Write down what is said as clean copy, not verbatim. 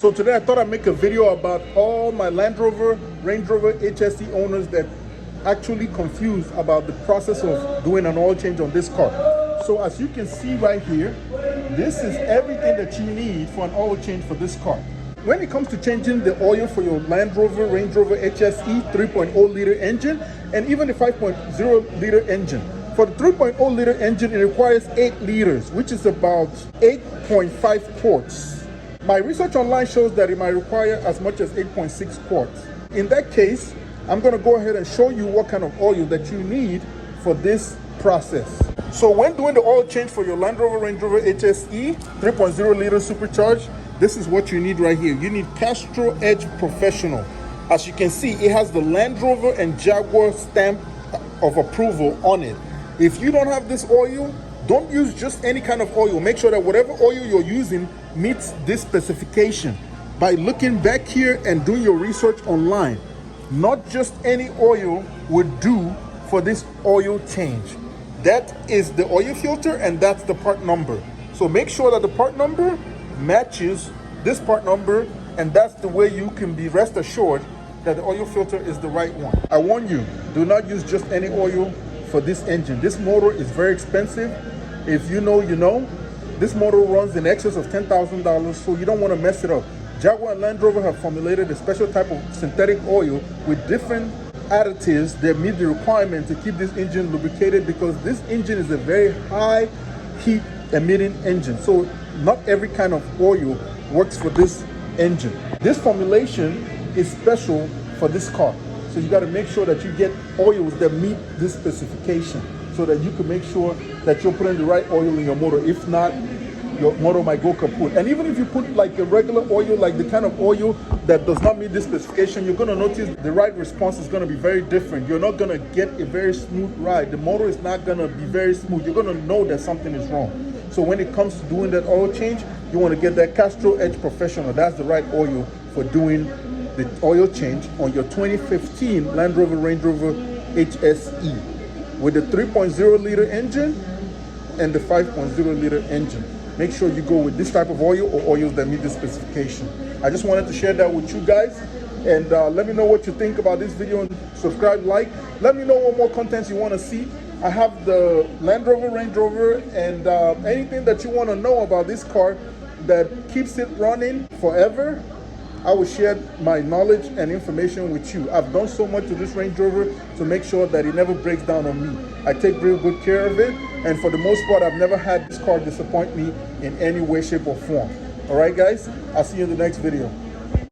So today I thought I'd make a video about all my Land Rover, Range Rover HSE owners that actually confused about the process of doing an oil change on this car. So as you can see right here, this is everything that you need for an oil change for this car. When it comes to changing the oil for your Land Rover, Range Rover HSE 3.0 liter engine and even the 5.0 liter engine. For the 3.0 liter engine, it requires 8 liters, which is about 8.5 quarts. My research online shows that it might require as much as 8.6 quarts. In that case, I'm going to go ahead and show you what kind of oil that you need for this process. So when doing the oil change for your Land Rover, Range Rover HSE 3.0 liter supercharged, this is what you need right here. You need Castrol Edge Professional. As you can see, it has the Land Rover and Jaguar stamp of approval on it. If you don't have this oil, don't use just any kind of oil. Make sure that whatever oil you're using meets this specification by looking back here and doing your research online. Not just any oil would do for this oil change. That is the oil filter and that's the part number. So make sure that the part number matches this part number, and that's the way you can be rest assured that the oil filter is the right one. I warn you, do not use just any oil for this engine. This motor is very expensive. If you know, you know. This motor runs in excess of $10,000, so you don't want to mess it up. Jaguar and Land Rover have formulated a special type of synthetic oil with different additives that meet the requirement to keep this engine lubricated, because this engine is a very high heat emitting engine. So not every kind of oil works for this engine. This formulation is special for this car. So you got to make sure that you get oils that meet this specification so that you can make sure that you're putting the right oil in your motor. If not, your motor might go kaput. And even if you put like a regular oil, like the kind of oil that does not meet this specification, you're going to notice the ride response is going to be very different. You're not going to get a very smooth ride. The motor is not going to be very smooth. You're going to know that something is wrong. So when it comes to doing that oil change, you want to get that Castrol Edge Professional. That's the right oil for doing the oil change on your 2015 Land Rover, Range Rover HSE with the 3.0 liter engine and the 5.0 liter engine. Make sure you go with this type of oil or oils that meet the specification. I just wanted to share that with you guys, and let me know what you think about this video, and subscribe, like. Let me know what more contents you want to see. I have the Land Rover, Range Rover, and anything that you want to know about this car that keeps it running forever, I will share my knowledge and information with you. I've done so much to this Range Rover to make sure that it never breaks down on me. I take real good care of it, and for the most part, I've never had this car disappoint me in any way, shape, or form. All right, guys? I'll see you in the next video.